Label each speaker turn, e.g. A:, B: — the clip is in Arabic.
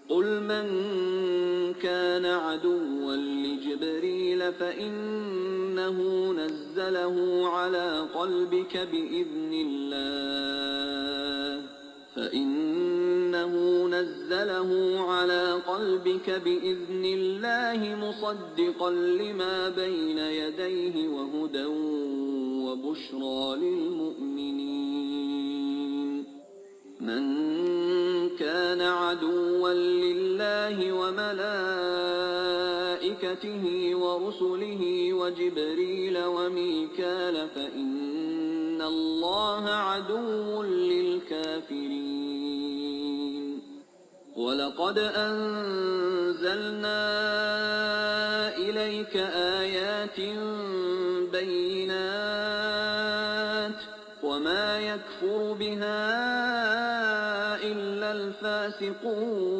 A: قل من كان عدوا لجبريل فإنه نزله على قلبك بإذن الله مصدقا لما بين يديه وهدى وبشرى للمؤمنين. من كان عدوا لله وملائكته ورسله وجبريل وميكال فإن الله عدو للكافرين. ولقد أنزلنا إليك آيات بينات وما يكفر بها إلا الفاسقون.